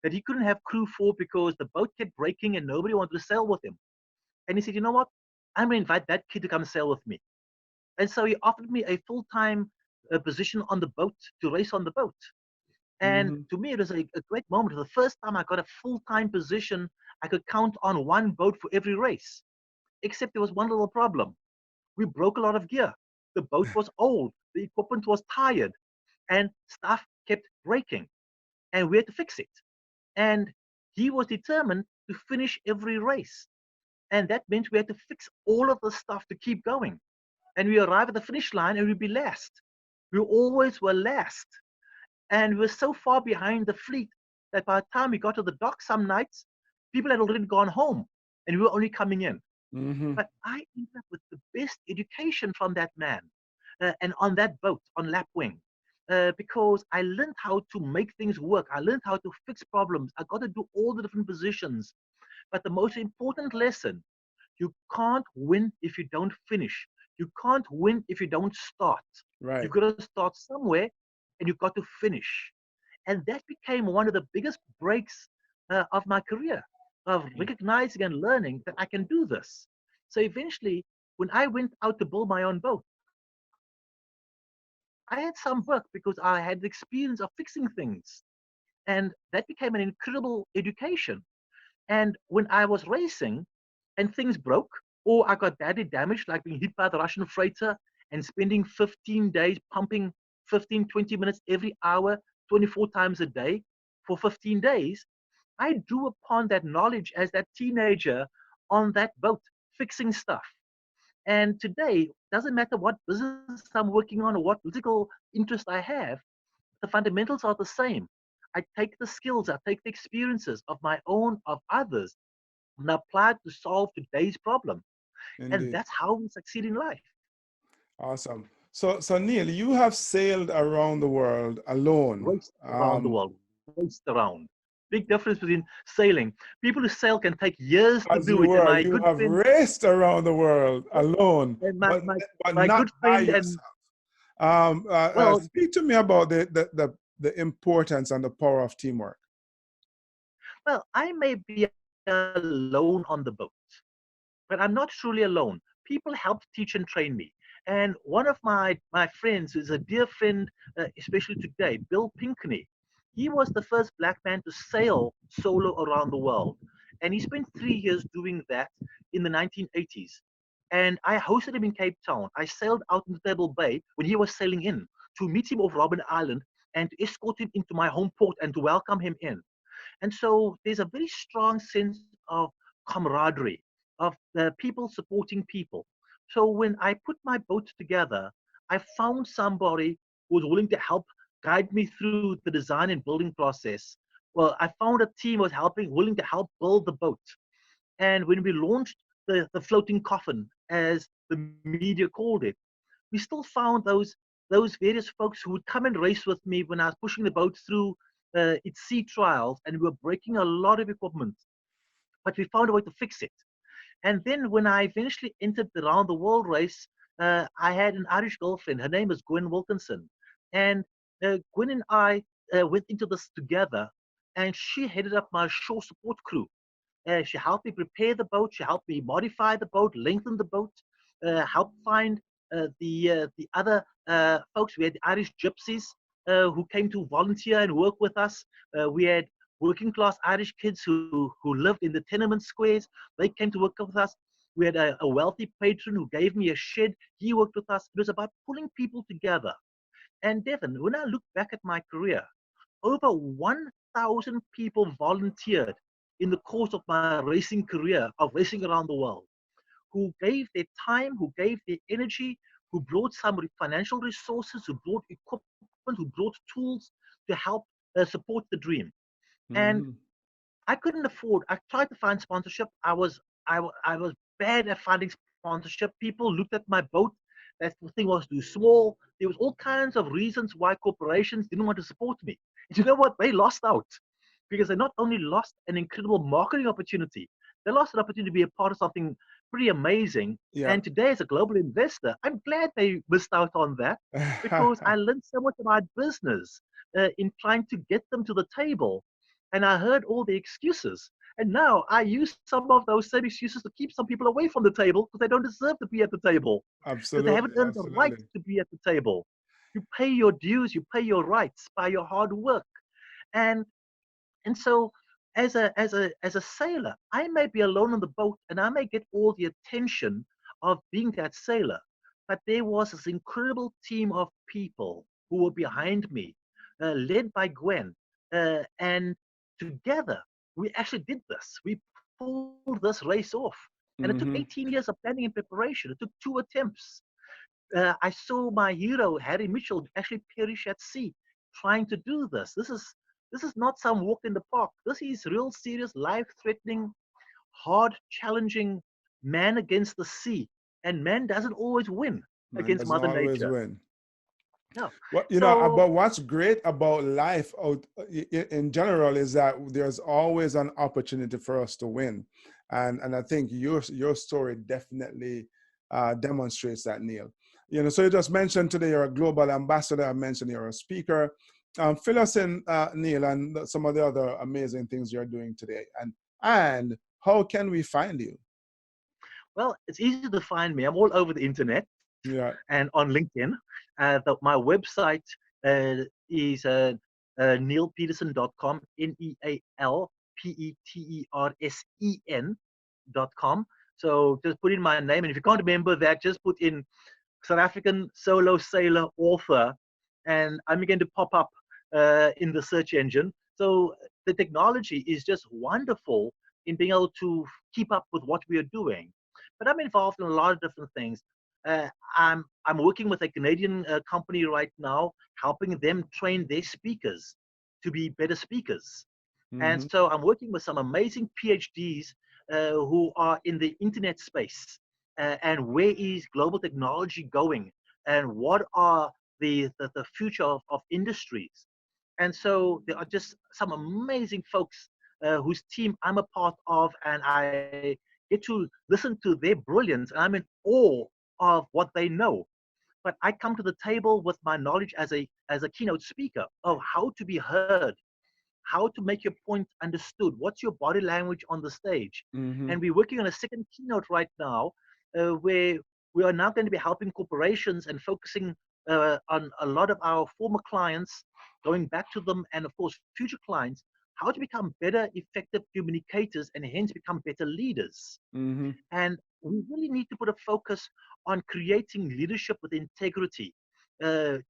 that he couldn't have crew for because the boat kept breaking and nobody wanted to sail with him. And he said, you know what? I'm going to invite that kid to come sail with me. And so he offered me a full-time position on the boat to race on the boat. And Mm-hmm. to me, it was a great moment. The first time I got a full-time position, I could count on one boat for every race. Except there was one little problem. We broke a lot of gear. The boat was old. The equipment was tired. And stuff kept breaking. And we had to fix it. And he was determined to finish every race. And that meant we had to fix all of the stuff to keep going. And we arrive at the finish line and we'd be last. We always were last. And we were so far behind the fleet that by the time we got to the dock some nights, people had already gone home and we were only coming in. Mm-hmm. But I ended up with the best education from that man and on that boat on Lapwing. Because I learned how to make things work. I learned how to fix problems. I got to do all the different positions. But the most important lesson, You can't win if you don't finish. You can't win if you don't start. Right. You've got to start somewhere and you've got to finish. And that became one of the biggest breaks of my career, of recognizing and learning that I can do this. So eventually, when I went out to build my own boat, I had some work because I had the experience of fixing things. And that became an incredible education. And when I was racing and things broke, or I got badly damaged, like being hit by the Russian freighter and spending 15 days pumping 15, 20 minutes every hour, 24 times a day for 15 days, I drew upon that knowledge as that teenager on that boat, fixing stuff. And today, doesn't matter what business I'm working on or what political interest I have, the fundamentals are the same. I take the skills, I take the experiences of my own, of others, and apply it to solve today's problem. And Indeed. that's how we succeed in life. Awesome. So Neal, you have sailed around the world alone. Raced around the world, raced around. Big difference between sailing. People who sail can take years to As do you it. And were, my you good have friend, raced around the world alone, and but my not good by friend, and yourself. well, Speak to me about the importance and the power of teamwork. well, I may be alone on the boat, but I'm not truly alone. People helped teach and train me. And one of my friends is a dear friend, especially today, Bill Pinkney. He was the first black man to sail solo around the world. And he spent 3 years doing that in the 1980s. And I hosted him in Cape Town. I sailed out into Table Bay when he was sailing in to meet him off Robben Island and to escort him into my home port and to welcome him in. And so there's a very strong sense of camaraderie, of people supporting people. So when I put my boat together, I found somebody who was willing to help guide me through the design and building process. Well, I found a team was willing to help build the boat. And when we launched the floating coffin, as the media called it, we still found those various folks who would come and race with me when I was pushing the boat through its sea trials, and we were breaking a lot of equipment, but we found a way to fix it. And then when I eventually entered the round the world race, I had an Irish girlfriend. Her name is Gwen Wilkinson, and Gwen and I went into this together, and she headed up my shore support crew. She helped me prepare the boat. She helped me modify the boat, lengthen the boat, help find the other folks. We had the Irish gypsies who came to volunteer and work with us. We had working class Irish kids who lived in the tenement squares. They came to work with us. We had a wealthy patron who gave me a shed. He worked with us. It was about pulling people together. And Devon, when I look back at my career, over 1,000 people volunteered in the course of my racing career of racing around the world, who gave their time, who gave their energy, who brought some financial resources, who brought equipment, who brought tools to help support the dream. And Hmm. I couldn't afford. I tried to find sponsorship. I was bad at finding sponsorship. People looked at my boat. That thing was too small. There was all kinds of reasons why corporations didn't want to support me. And you know what? They lost out because they not only lost an incredible marketing opportunity, they lost an opportunity to be a part of something pretty amazing. Yeah. And today, as a global investor, I'm glad they missed out on that because I learned so much about business in trying to get them to the table. And I heard all the excuses. And now I use some of those same excuses to keep some people away from the table because they don't deserve to be at the table, because they haven't Absolutely, earned the right absolutely. to be at the table. You pay your dues, you pay your rights by your hard work. And and so as a sailor, I may be alone on the boat and I may get all the attention of being that sailor. But there was this incredible team of people who were behind me, led by Gwen. And together, we actually did this. We pulled this race off. And it took Hmm. 18 years of planning and preparation. It took 2 attempts. I saw my hero, Harry Mitchell, actually perish at sea trying to do this. This is not some walk in the park. This is real serious, life-threatening, hard, challenging man against the sea. And man doesn't always win Man against doesn't Mother always Nature. win. No. What So but what's great about life out in general is that there's always an opportunity for us to win. And I think your story definitely demonstrates that, Neal. So you just mentioned today you're a global ambassador. I mentioned you're a speaker. Fill us in, Neal, and some of the other amazing things you're doing today. And how can we find you? Well, it's easy to find me. I'm all over the internet Yeah. and on LinkedIn. My website is nealpetersen.com, nealpetersen.com. So just put in my name. And if you can't remember that, just put in South African solo sailor author, and I'm going to pop up in the search engine. So the technology is just wonderful in being able to keep up with what we are doing. But I'm involved in a lot of different things. Uh, I'm working with a Canadian company right now, helping them train their speakers to be better speakers. And Mm-hmm. so I'm working with some amazing PhDs who are in the internet space. And where is global technology going? And what are the future of industries? And so there are just some amazing folks whose team I'm a part of, and I get to listen to their brilliance, and I'm in awe of what they know. But I come to the table with my knowledge as a keynote speaker of how to be heard, how to make your point understood, what's your body language on the stage. Mm-hmm. And we're working on a second keynote right now where we are now going to be helping corporations and focusing on a lot of our former clients, going back to them, and of course, future clients, how to become better, effective communicators and hence become better leaders. Mm-hmm. And we really need to put a focus on creating leadership with integrity,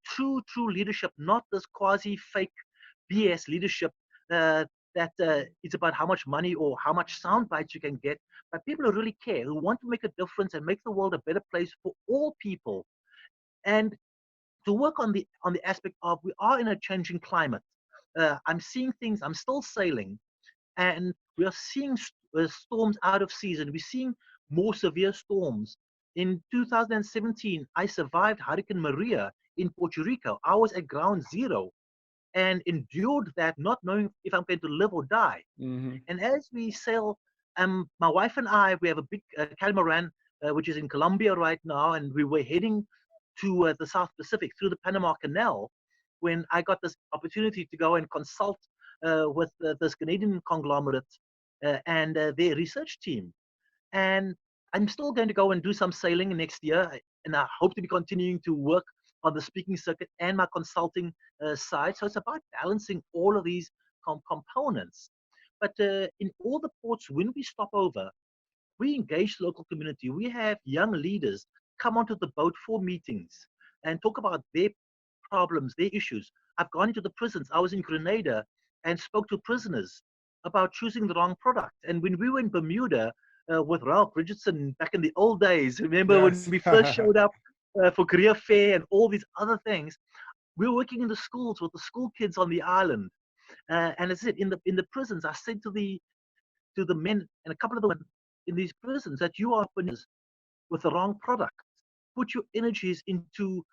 true leadership, not this quasi fake BS leadership that is about how much money or how much sound bites you can get, but people who really care, who want to make a difference and make the world a better place for all people. And to work on the aspect of we are in a changing climate. I'm seeing things. I'm still sailing, and we are seeing storms out of season. We're seeing more severe storms. In 2017, I survived Hurricane Maria in Puerto Rico. I was at ground zero and endured that, not knowing if I'm going to live or die. Mm-hmm. And as we sail, my wife and I, we have a big catamaran, which is in Colombia right now, and we were heading to the South Pacific through the Panama Canal when I got this opportunity to go and consult with this Canadian conglomerate and their research team. And I'm still going to go and do some sailing next year, and I hope to be continuing to work on the speaking circuit and my consulting side. So it's about balancing all of these components. But in all the ports, when we stop over, we engage the local community. We have young leaders come onto the boat for meetings and talk about their problems, their issues. I've gone into the prisons. I was in Grenada and spoke to prisoners about choosing the wrong product. And when we were in Bermuda with Ralph Richardson back in the old days, remember when Yes. we first showed up for career fair and all these other things, we were working in the schools with the school kids on the island. And as I said, in the prisons, I said to the men and a couple of the women in these prisons that you are with the wrong product. Put your energies into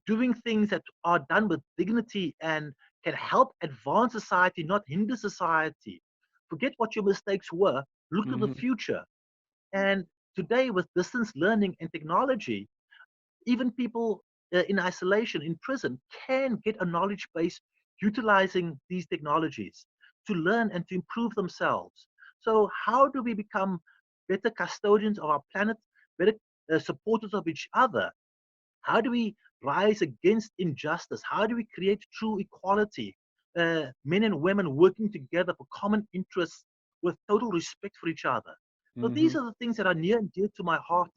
doing things that are done with dignity and can help advance society, not hinder society. Forget what your mistakes were, look to the Mm-hmm. future. And today, with distance learning and technology, even people in isolation, in prison, can get a knowledge base utilizing these technologies to learn and to improve themselves. So, how do we become better custodians of our planet, better supporters of each other? How do we rise against injustice? How do we create true equality? Men and women working together for common interests with total respect for each other. So Mm-hmm. these are the things that are near and dear to my heart,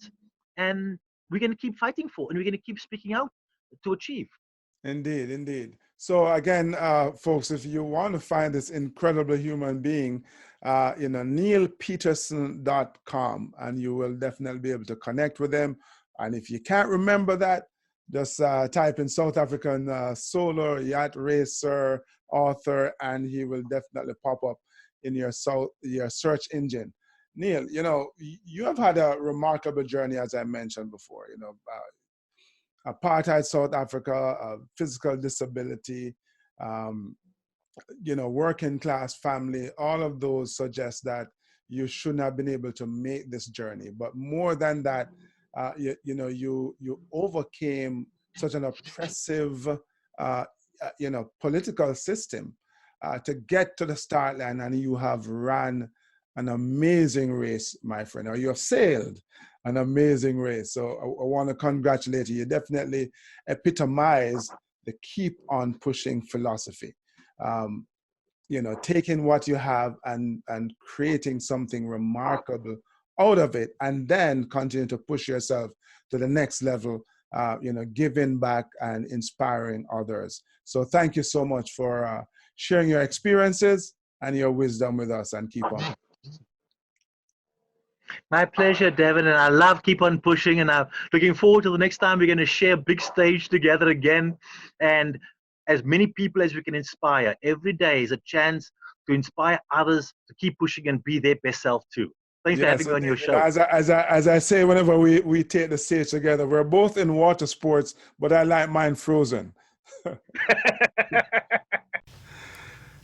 and we're going to keep fighting for, and we're going to keep speaking out to achieve. Indeed, indeed. So again, folks, if you want to find this incredible human being, nealpetersen.com, and you will definitely be able to connect with them. And if you can't remember that, just type in South African solar yacht racer author, and he will definitely pop up in your search engine. Neal, you have had a remarkable journey, as I mentioned before. Apartheid South Africa, physical disability, um, working class family, all of those suggest that you shouldn't have been able to make this journey. But more than that, you overcame such an oppressive, political system to get to the start line, and you have ran an amazing race, my friend, or you have sailed an amazing race. So I want to congratulate you. You definitely epitomize the keep on pushing philosophy. Taking what you have and creating something remarkable out of it, and then continue to push yourself to the next level, giving back and inspiring others. So thank you so much for sharing your experiences and your wisdom with us, and keep on. My pleasure, Devon, and I love Keep On Pushing, and I'm looking forward to the next time we're going to share a big stage together again, and as many people as we can inspire. Every day is a chance to inspire others to keep pushing and be their best self too. Thanks for having me on your show. As I say, whenever we take the stage together, we're both in water sports, but I like mine frozen.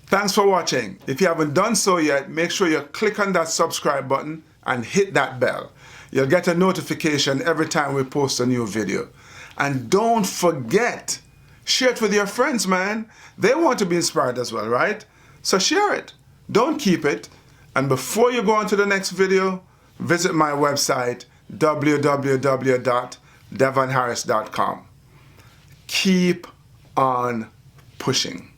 Thanks for watching. If you haven't done so yet, make sure you click on that subscribe button and hit that bell. You'll get a notification every time we post a new video. And don't forget, share it with your friends, man. They want to be inspired as well, right? So share it. Don't keep it. And before you go on to the next video, visit my website, www.devonharris.com. Keep on pushing.